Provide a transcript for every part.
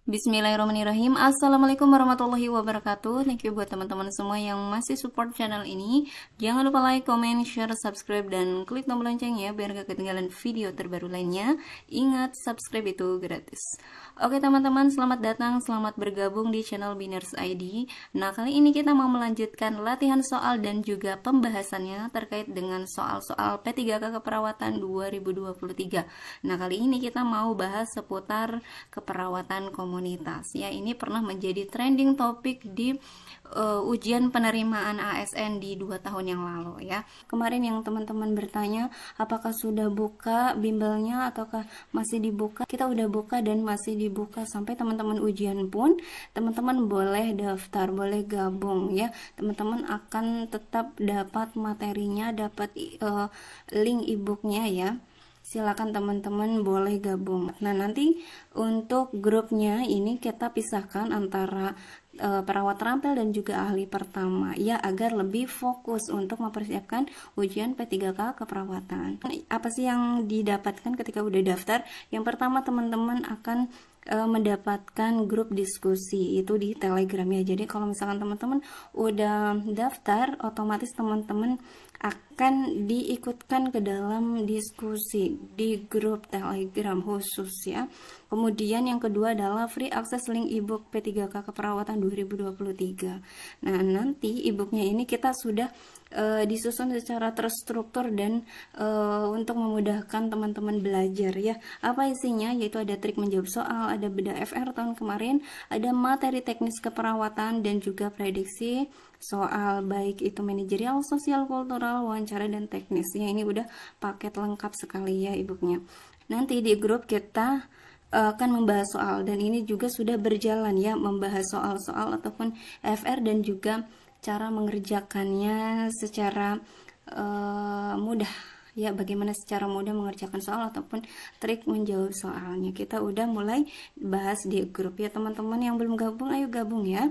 Bismillahirrahmanirrahim. Assalamualaikum warahmatullahi wabarakatuh. Thank you buat teman-teman semua yang masih support channel ini. Jangan lupa like, comment, share, subscribe, dan klik tombol loncengnya biar gak ketinggalan video terbaru lainnya. Ingat, subscribe itu gratis. Oke teman-teman, selamat datang, selamat bergabung di channel Biners ID. Nah, kali ini kita mau melanjutkan latihan soal dan juga pembahasannya terkait dengan soal-soal P3K Keperawatan 2023. Nah, kali ini kita mau bahas seputar keperawatan komunitas. Ya, ini pernah menjadi trending topik di ujian penerimaan ASN di 2 tahun yang lalu ya. Kemarin yang teman-teman bertanya apakah sudah buka bimbelnya ataukah masih dibuka. Kita udah buka dan masih dibuka sampai teman-teman ujian pun teman-teman boleh daftar, boleh gabung ya. Teman-teman akan tetap dapat materinya, dapat link e-booknya ya. Silakan teman-teman boleh gabung. Nah, nanti untuk grupnya ini kita pisahkan antara perawat terampil dan juga ahli pertama ya, agar lebih fokus untuk mempersiapkan ujian P3K keperawatan. Apa sih yang didapatkan ketika udah daftar? Yang pertama, teman-teman akan mendapatkan grup diskusi itu di Telegram ya. Jadi kalau misalkan teman-teman udah daftar, otomatis teman-teman akan diikutkan ke dalam diskusi di grup Telegram khusus ya. Kemudian yang kedua adalah free access link ebook P3K Keperawatan 2023. Nah, nanti ebooknya ini kita sudah disusun secara terstruktur dan untuk memudahkan teman-teman belajar ya. Apa isinya? Yaitu ada trik menjawab soal, ada bedah FR tahun kemarin, ada materi teknis keperawatan dan juga prediksi soal baik itu manajerial, sosial, kultural, wawancara dan teknis. Ya, ini udah paket lengkap sekali ya ebooknya. Nanti di grup kita akan membahas soal dan ini juga sudah berjalan ya, membahas soal-soal ataupun FR dan juga cara mengerjakannya secara mudah ya, bagaimana secara mudah mengerjakan soal ataupun trik menjawab soalnya. Kita udah mulai bahas di grup ya. Teman-teman yang belum gabung, ayo gabung ya.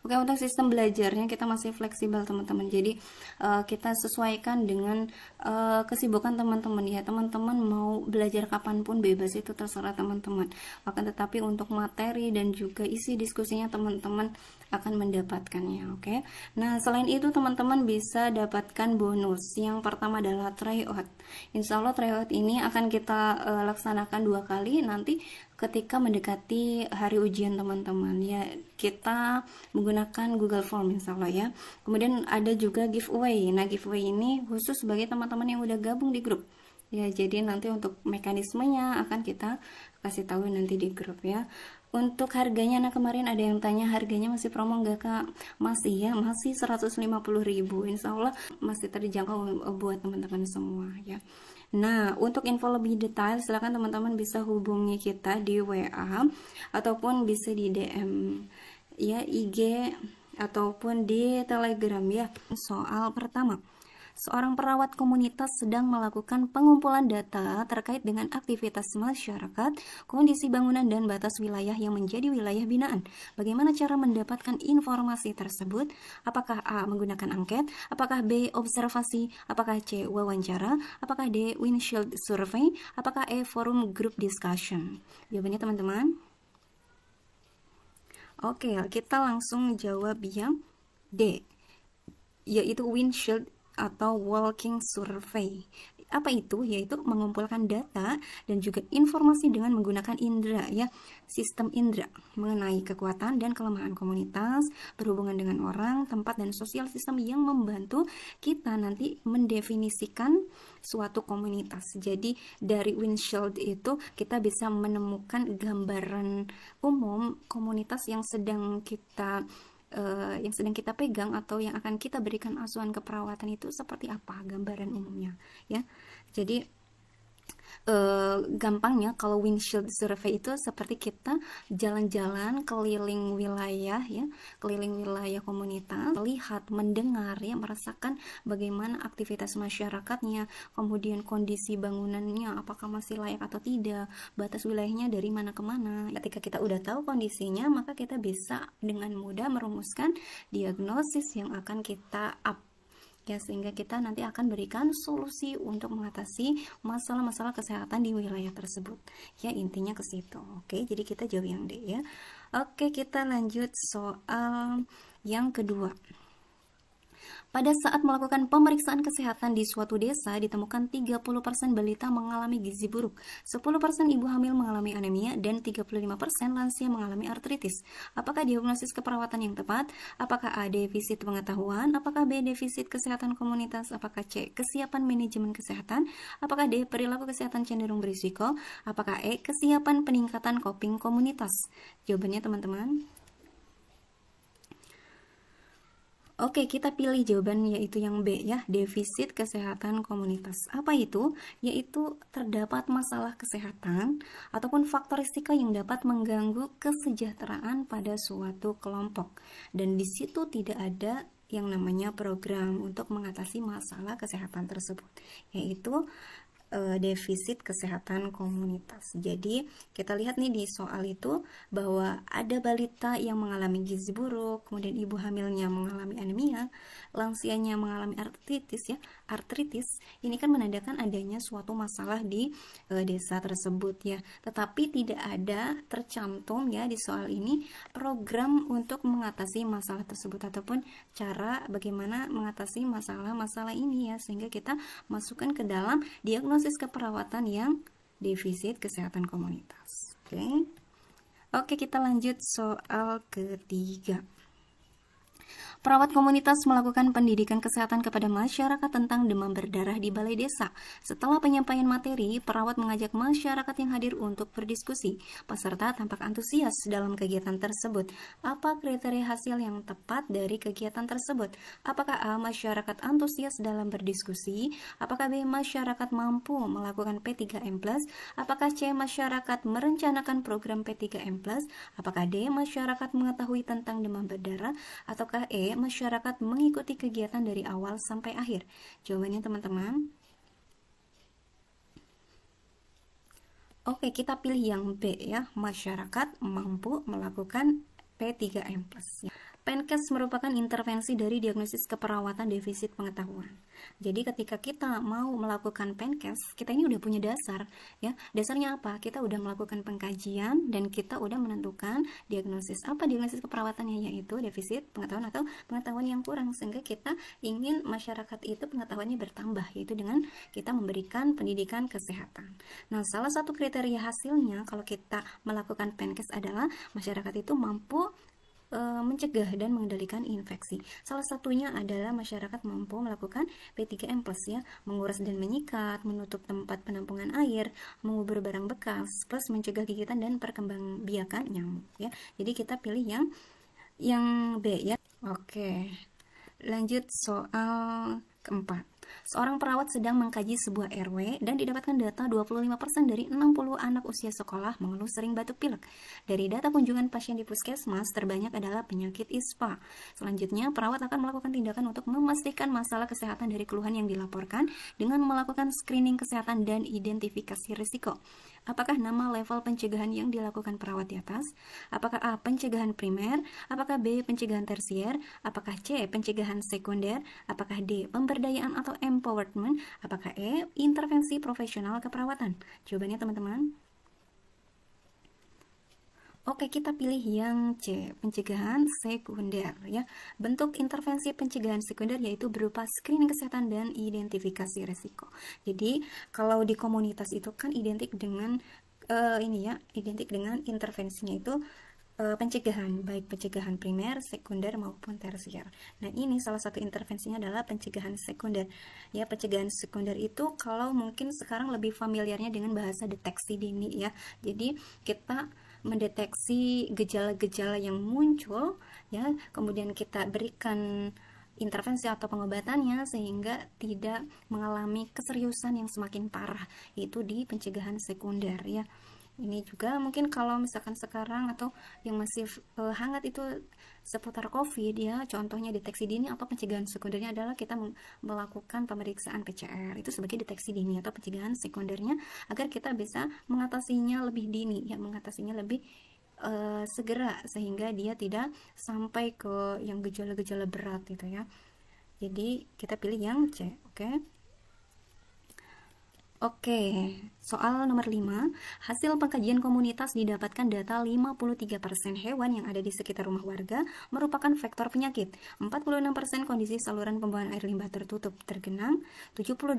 Oke, untuk sistem belajarnya kita masih fleksibel teman-teman. Jadi kita sesuaikan dengan kesibukan teman-teman ya. Teman-teman mau belajar kapanpun bebas, itu terserah teman-teman. Akan tetapi untuk materi dan juga isi diskusinya teman-teman akan mendapatkannya. Oke. Nah, selain itu teman-teman bisa dapatkan bonus. Yang pertama adalah tryout. Insya Allah tryout ini akan kita laksanakan 2 kali nanti ketika mendekati hari ujian teman-teman ya. Kita menggunakan Google Form insya Allah ya. Kemudian ada juga giveaway. Nah, giveaway ini khusus bagi teman-teman yang udah gabung di grup ya. Jadi nanti untuk mekanismenya akan kita kasih tahu nanti di grup ya. Untuk harganya, nah kemarin ada yang tanya harganya masih promo enggak kak? Masih ya, masih 150.000. Insya Allah masih terjangkau buat teman-teman semua ya. Nah, untuk info lebih detail silakan teman-teman bisa hubungi kita di WA ataupun bisa di DM ya, IG ataupun di Telegram ya. Soal pertama, seorang perawat komunitas sedang melakukan pengumpulan data terkait dengan aktivitas masyarakat, kondisi bangunan dan batas wilayah yang menjadi wilayah binaan. Bagaimana cara mendapatkan informasi tersebut? Apakah A. menggunakan angket? Apakah B. observasi? Apakah C. wawancara? Apakah D. windshield survey? Apakah E. forum group discussion? Jawabannya teman-teman. Oke, kita langsung jawab yang D, yaitu windshield atau walking survey. Apa itu? Yaitu mengumpulkan data dan juga informasi dengan menggunakan indera ya, sistem indera mengenai kekuatan dan kelemahan komunitas, berhubungan dengan orang, tempat dan sosial sistem yang membantu kita nanti mendefinisikan suatu komunitas. Jadi dari windshield itu kita bisa menemukan gambaran umum komunitas yang sedang kita pegang atau yang akan kita berikan asuhan keperawatan itu seperti apa gambaran umumnya ya. Jadi gampangnya kalau windshield survey itu seperti kita jalan-jalan keliling wilayah ya, keliling wilayah komunitas, lihat, mendengar ya, merasakan bagaimana aktivitas masyarakatnya, kemudian kondisi bangunannya apakah masih layak atau tidak, batas wilayahnya dari mana ke mana. Ketika kita udah tahu kondisinya, maka kita bisa dengan mudah merumuskan diagnosis yang akan kita ya, sehingga kita nanti akan berikan solusi untuk mengatasi masalah-masalah kesehatan di wilayah tersebut ya, intinya ke situ. Oke, jadi kita jawab yang D ya. Oke, kita lanjut soal yang kedua. Pada saat melakukan pemeriksaan kesehatan di suatu desa, ditemukan 30% balita mengalami gizi buruk, 10% ibu hamil mengalami anemia, dan 35% lansia mengalami artritis. Apakah diagnosis keperawatan yang tepat? Apakah A. Defisit pengetahuan? Apakah B. Defisit kesehatan komunitas? Apakah C. Kesiapan manajemen kesehatan? Apakah D. Perilaku kesehatan cenderung berisiko? Apakah E. Kesiapan peningkatan coping komunitas? Jawabannya teman-teman. Oke, kita pilih jawaban yaitu yang B ya, defisit kesehatan komunitas. Apa itu? Yaitu terdapat masalah kesehatan ataupun faktor risiko yang dapat mengganggu kesejahteraan pada suatu kelompok. Dan di situ tidak ada yang namanya program untuk mengatasi masalah kesehatan tersebut, yaitu defisit kesehatan komunitas. Jadi kita lihat nih di soal itu bahwa ada balita yang mengalami gizi buruk, kemudian ibu hamilnya mengalami anemia, lansianya mengalami artritis ya. Artritis ini kan menandakan adanya suatu masalah di desa tersebut ya. Tetapi tidak ada tercantum ya di soal ini program untuk mengatasi masalah tersebut ataupun cara bagaimana mengatasi masalah-masalah ini ya, sehingga kita masukkan ke dalam diagnosis keperawatan yang defisit kesehatan komunitas. Oke, kita lanjut soal ketiga. Perawat komunitas melakukan pendidikan kesehatan kepada masyarakat tentang demam berdarah di balai desa. Setelah penyampaian materi, perawat mengajak masyarakat yang hadir untuk berdiskusi. Peserta tampak antusias dalam kegiatan tersebut. Apa kriteria hasil yang tepat dari kegiatan tersebut? Apakah A. Masyarakat antusias dalam berdiskusi? Apakah B. Masyarakat mampu melakukan P3M+? Apakah C. Masyarakat merencanakan program P3M+? Apakah D. Masyarakat mengetahui tentang demam berdarah? Ataukah E. Masyarakat mengikuti kegiatan dari awal sampai akhir? Jawabannya teman-teman. Oke, kita pilih yang B ya, masyarakat mampu melakukan P3M+. Penkes merupakan intervensi dari diagnosis keperawatan defisit pengetahuan. Jadi ketika kita mau melakukan Penkes, kita ini udah punya dasar ya. Dasarnya apa? Kita udah melakukan pengkajian dan kita udah menentukan diagnosis. Apa diagnosis keperawatannya? Yaitu defisit pengetahuan atau pengetahuan yang kurang, sehingga kita ingin masyarakat itu pengetahuannya bertambah, yaitu dengan kita memberikan pendidikan kesehatan. Nah, salah satu kriteria hasilnya kalau kita melakukan Penkes adalah masyarakat itu mampu mencegah dan mengendalikan infeksi. Salah satunya adalah masyarakat mampu melakukan P3M+ ya, menguras dan menyikat, menutup tempat penampungan air, mengubur barang bekas, plus mencegah gigitan dan perkembangbiakan nyamuk ya. Jadi kita pilih yang B ya. Oke. Lanjut soal keempat. Seorang perawat sedang mengkaji sebuah RW dan didapatkan data 25% dari 60 anak usia sekolah mengeluh sering batuk pilek. Dari data kunjungan pasien di puskesmas, terbanyak adalah penyakit ISPA. Selanjutnya, perawat akan melakukan tindakan untuk memastikan masalah kesehatan dari keluhan yang dilaporkan dengan melakukan screening kesehatan dan identifikasi risiko. Apakah nama level pencegahan yang dilakukan perawat di atas? Apakah A. Pencegahan primer? Apakah B. Pencegahan tersier? Apakah C. Pencegahan sekunder? Apakah D. Pemberdayaan atau empowerment? Apakah E. Intervensi profesional keperawatan? Jawabannya teman-teman. Oke, kita pilih yang C, pencegahan sekunder ya. Bentuk intervensi pencegahan sekunder yaitu berupa screening kesehatan dan identifikasi risiko. Jadi, kalau di komunitas itu kan identik dengan identik dengan intervensinya itu pencegahan, baik pencegahan primer, sekunder maupun tersier. Nah, ini salah satu intervensinya adalah pencegahan sekunder. Ya, pencegahan sekunder itu kalau mungkin sekarang lebih familiarnya dengan bahasa deteksi dini ya. Jadi, kita mendeteksi gejala-gejala yang muncul ya, kemudian kita berikan intervensi atau pengobatannya sehingga tidak mengalami keseriusan yang semakin parah, yaitu di pencegahan sekunder ya. Ini juga mungkin kalau misalkan sekarang atau yang masih hangat itu seputar COVID ya, contohnya deteksi dini atau pencegahan sekundernya adalah kita melakukan pemeriksaan PCR itu sebagai deteksi dini atau pencegahan sekundernya agar kita bisa mengatasinya lebih dini ya, mengatasinya lebih segera sehingga dia tidak sampai ke yang gejala-gejala berat gitu ya. Jadi kita pilih yang C. Oke, soal nomor 5. Hasil pengkajian komunitas didapatkan data 53% hewan yang ada di sekitar rumah warga merupakan vektor penyakit. 46% kondisi saluran pembuangan air limbah tertutup tergenang, 78%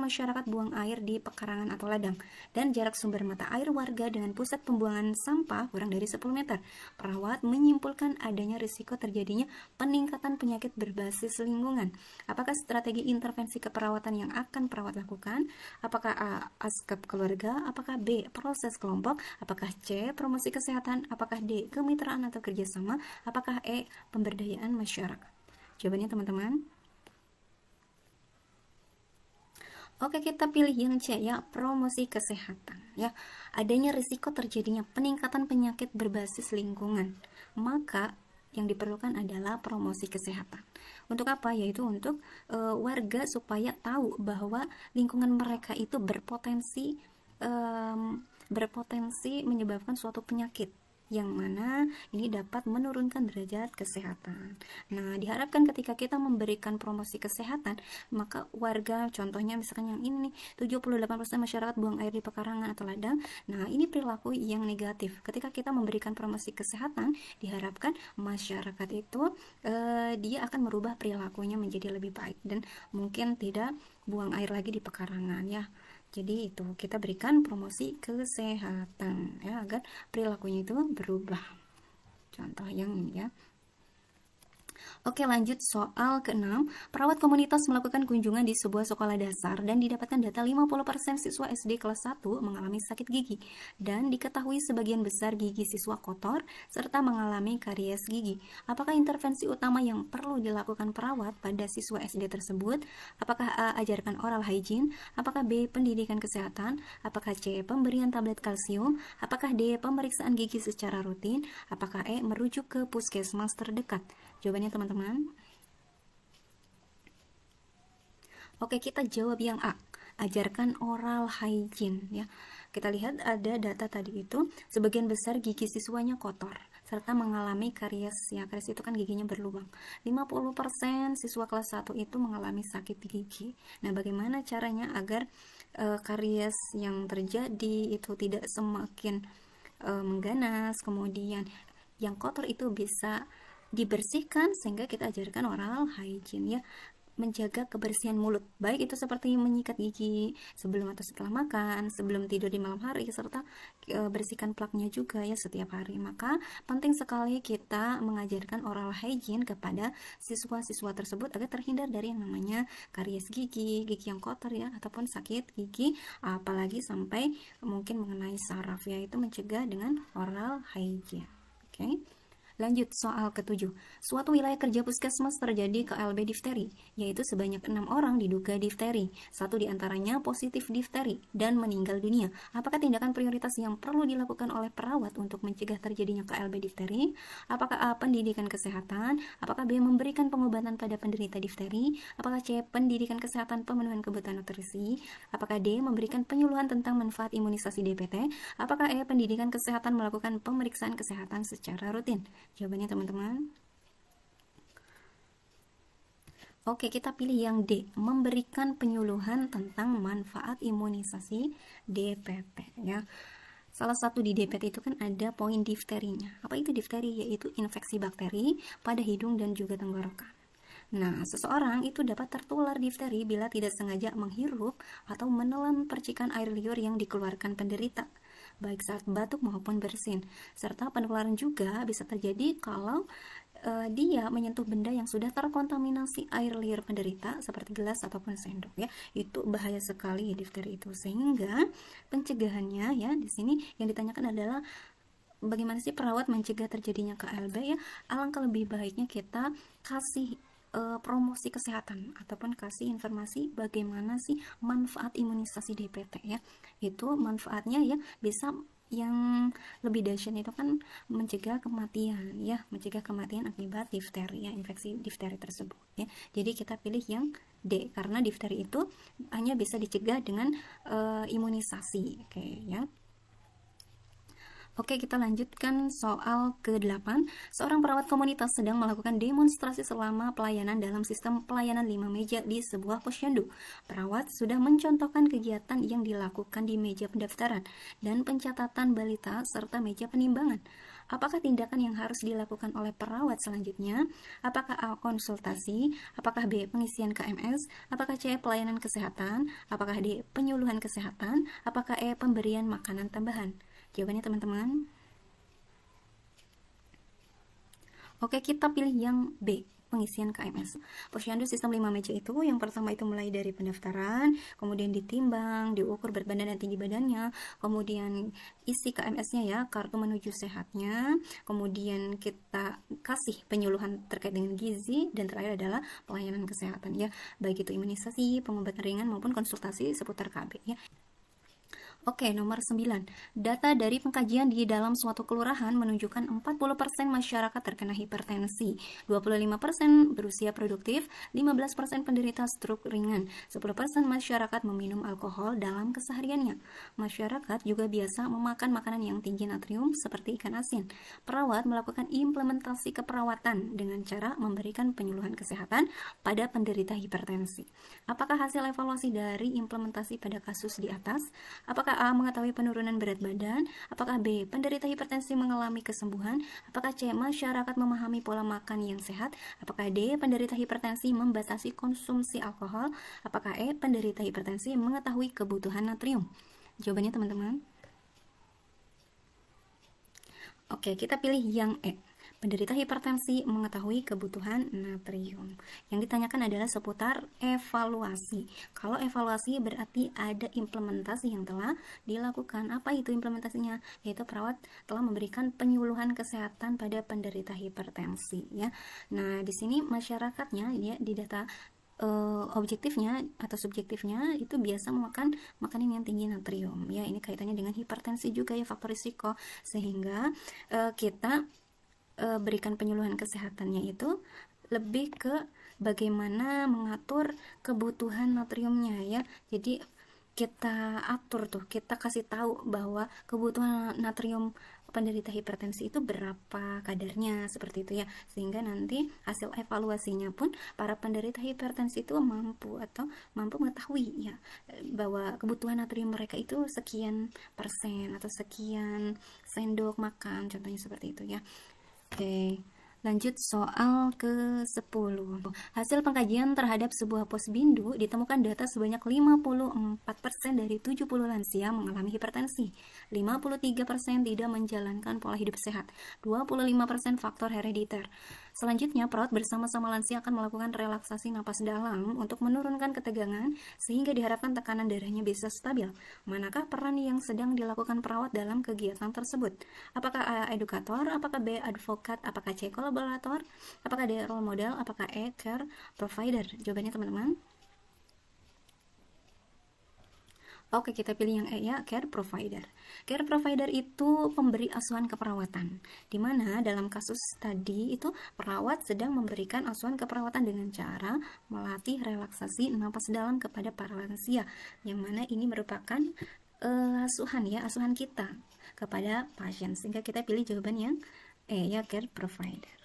masyarakat buang air di pekarangan atau ladang, dan jarak sumber mata air warga dengan pusat pembuangan sampah kurang dari 10 meter. Perawat menyimpulkan adanya risiko terjadinya peningkatan penyakit berbasis lingkungan. Apakah strategi intervensi keperawatan yang akan perawat lakukan? Apakah A. Askep keluarga? Apakah B. Proses kelompok? Apakah C. Promosi kesehatan? Apakah D. Kemitraan atau kerjasama? Apakah E. Pemberdayaan masyarakat? Jawabannya teman-teman. Oke, kita pilih yang C ya, promosi kesehatan ya. Adanya risiko terjadinya peningkatan penyakit berbasis lingkungan. Maka yang diperlukan adalah promosi kesehatan. Untuk apa? Yaitu untuk warga supaya tahu bahwa lingkungan mereka itu berpotensi menyebabkan suatu penyakit yang mana ini dapat menurunkan derajat kesehatan. Nah, diharapkan ketika kita memberikan promosi kesehatan, maka warga, contohnya misalkan yang ini nih, 78% masyarakat buang air di pekarangan atau ladang. Nah, ini perilaku yang negatif. Ketika kita memberikan promosi kesehatan, diharapkan masyarakat itu dia akan merubah perilakunya menjadi lebih baik dan mungkin tidak buang air lagi di pekarangan ya. Jadi itu kita berikan promosi kesehatan ya, agar perilakunya itu berubah. Contoh yang ini ya. Oke, lanjut soal ke-6. Perawat komunitas melakukan kunjungan di sebuah sekolah dasar dan didapatkan data 50% siswa SD kelas 1 mengalami sakit gigi dan diketahui sebagian besar gigi siswa kotor serta mengalami karies gigi. Apakah intervensi utama yang perlu dilakukan perawat pada siswa SD tersebut? Apakah A. Ajarkan oral hygiene? Apakah B. Pendidikan kesehatan? Apakah C. Pemberian tablet kalsium? Apakah D. Pemeriksaan gigi secara rutin? Apakah E. Merujuk ke puskesmas terdekat? Jawabannya teman-teman. Oke, kita jawab yang A. Ajarkan oral hygiene ya. Kita lihat ada data tadi itu, sebagian besar gigi siswanya kotor serta mengalami karies ya. Karies itu kan giginya berlubang. 50% siswa kelas 1 itu mengalami sakit gigi. Nah, bagaimana caranya agar karies yang terjadi itu tidak semakin mengganas, kemudian yang kotor itu bisa dibersihkan, sehingga kita ajarkan oral hygiene ya, menjaga kebersihan mulut, baik itu seperti menyikat gigi sebelum atau setelah makan, sebelum tidur di malam hari, serta bersihkan plaknya juga ya setiap hari. Maka penting sekali kita mengajarkan oral hygiene kepada siswa-siswa tersebut agar terhindar dari yang namanya karies gigi yang kotor ya, ataupun sakit gigi, apalagi sampai mungkin mengenai saraf ya, itu mencegah dengan oral hygiene. Oke. Lanjut soal ke-7. Suatu wilayah kerja puskesmas terjadi KLB difteri, yaitu sebanyak 6 orang diduga difteri. 1 diantaranya positif difteri dan meninggal dunia. Apakah tindakan prioritas yang perlu dilakukan oleh perawat untuk mencegah terjadinya KLB difteri? Apakah A. Pendidikan kesehatan? Apakah B. Memberikan pengobatan pada penderita difteri? Apakah C. Pendidikan kesehatan pemenuhan kebutuhan nutrisi? Apakah D. Memberikan penyuluhan tentang manfaat imunisasi DPT? Apakah E. Pendidikan kesehatan melakukan pemeriksaan kesehatan secara rutin? Jawabannya teman-teman. Oke, kita pilih yang D, memberikan penyuluhan tentang manfaat imunisasi DPT ya. Salah satu di DPT itu kan ada poin difterinya. Apa itu difteri? Yaitu infeksi bakteri pada hidung dan juga tenggorokan. Nah, seseorang itu dapat tertular difteri bila tidak sengaja menghirup atau menelan percikan air liur yang dikeluarkan penderita, baik saat batuk maupun bersin. Serta penularan juga bisa terjadi kalau dia menyentuh benda yang sudah terkontaminasi air liur penderita seperti gelas ataupun sendok ya. Itu bahaya sekali difteri itu. Sehingga pencegahannya ya, di sini yang ditanyakan adalah bagaimana sih perawat mencegah terjadinya KLB ya. Alangkah lebih baiknya kita kasih promosi kesehatan ataupun kasih informasi bagaimana sih manfaat imunisasi DPT ya. Itu manfaatnya ya bisa yang lebih dahsyat itu kan mencegah kematian ya, mencegah kematian akibat difteri ya, infeksi difteri tersebut ya. Jadi kita pilih yang D karena difteri itu hanya bisa dicegah dengan imunisasi. Oke ya. Oke, kita lanjutkan soal ke-8. Seorang perawat komunitas sedang melakukan demonstrasi selama pelayanan dalam sistem pelayanan 5 meja di sebuah posyandu. Perawat sudah mencontohkan kegiatan yang dilakukan di meja pendaftaran dan pencatatan balita serta meja penimbangan. Apakah tindakan yang harus dilakukan oleh perawat selanjutnya? Apakah A. Konsultasi? Apakah B. Pengisian KMS? Apakah C. Pelayanan kesehatan? Apakah D. Penyuluhan kesehatan? Apakah E. Pemberian makanan tambahan? Jawabannya teman-teman. Oke, kita pilih yang B, pengisian KMS. Posyandu sistem 5 meja itu yang pertama itu mulai dari pendaftaran, kemudian ditimbang, diukur berat badan dan tinggi badannya, kemudian isi KMS-nya ya, kartu menuju sehatnya, kemudian kita kasih penyuluhan terkait dengan gizi, dan terakhir adalah pelayanan kesehatan ya, baik itu imunisasi, pengobatan ringan maupun konsultasi seputar KB ya. Oke, nomor 9. Data dari pengkajian di dalam suatu kelurahan menunjukkan 40% masyarakat terkena hipertensi, 25% berusia produktif, 15% penderita stroke ringan, 10% masyarakat meminum alkohol dalam kesehariannya. Masyarakat juga biasa memakan makanan yang tinggi natrium seperti ikan asin. Perawat melakukan implementasi keperawatan dengan cara memberikan penyuluhan kesehatan pada penderita hipertensi. Apakah hasil evaluasi dari implementasi pada kasus di atas? Apakah A. Mengetahui penurunan berat badan? Apakah B. Penderita hipertensi mengalami kesembuhan? Apakah C. Masyarakat memahami pola makan yang sehat? Apakah D. Penderita hipertensi membatasi konsumsi alkohol? Apakah E. Penderita hipertensi mengetahui kebutuhan natrium? Jawabannya teman-teman. Oke, kita pilih yang E. Penderita hipertensi mengetahui kebutuhan natrium. Yang ditanyakan adalah seputar evaluasi. Kalau evaluasi berarti ada implementasi yang telah dilakukan. Apa itu implementasinya? Yaitu perawat telah memberikan penyuluhan kesehatan pada penderita hipertensi ya. Nah, di sini masyarakatnya ya di data objektifnya atau subjektifnya itu biasa memakan makanan yang tinggi natrium ya. Ini kaitannya dengan hipertensi juga ya, faktor risiko, sehingga kita berikan penyuluhan kesehatannya itu lebih ke bagaimana mengatur kebutuhan natriumnya ya. Jadi kita atur tuh, kita kasih tahu bahwa kebutuhan natrium penderita hipertensi itu berapa kadarnya, seperti itu ya, sehingga nanti hasil evaluasinya pun para penderita hipertensi itu mampu mengetahui ya bahwa kebutuhan natrium mereka itu sekian persen atau sekian sendok makan, contohnya seperti itu ya. Oke, lanjut soal ke-10. Hasil pengkajian terhadap sebuah posbindu ditemukan data sebanyak 54% dari 70 lansia mengalami hipertensi, 53% tidak menjalankan pola hidup sehat, 25% faktor herediter. Selanjutnya, perawat bersama-sama lansia akan melakukan relaksasi napas dalam untuk menurunkan ketegangan sehingga diharapkan tekanan darahnya bisa stabil. Manakah peran yang sedang dilakukan perawat dalam kegiatan tersebut? Apakah A. Edukator? Apakah B. Advokat? Apakah C. Kolaborator? Apakah D. Role model? Apakah E. Care provider? Jawabannya teman-teman. Oke, kita pilih yang E ya, care provider. Care provider itu pemberi asuhan keperawatan, di mana dalam kasus tadi itu perawat sedang memberikan asuhan keperawatan dengan cara melatih relaksasi napas dalam kepada para lansia, yang mana ini merupakan asuhan kita kepada pasien, sehingga kita pilih jawaban yang E ya, care provider.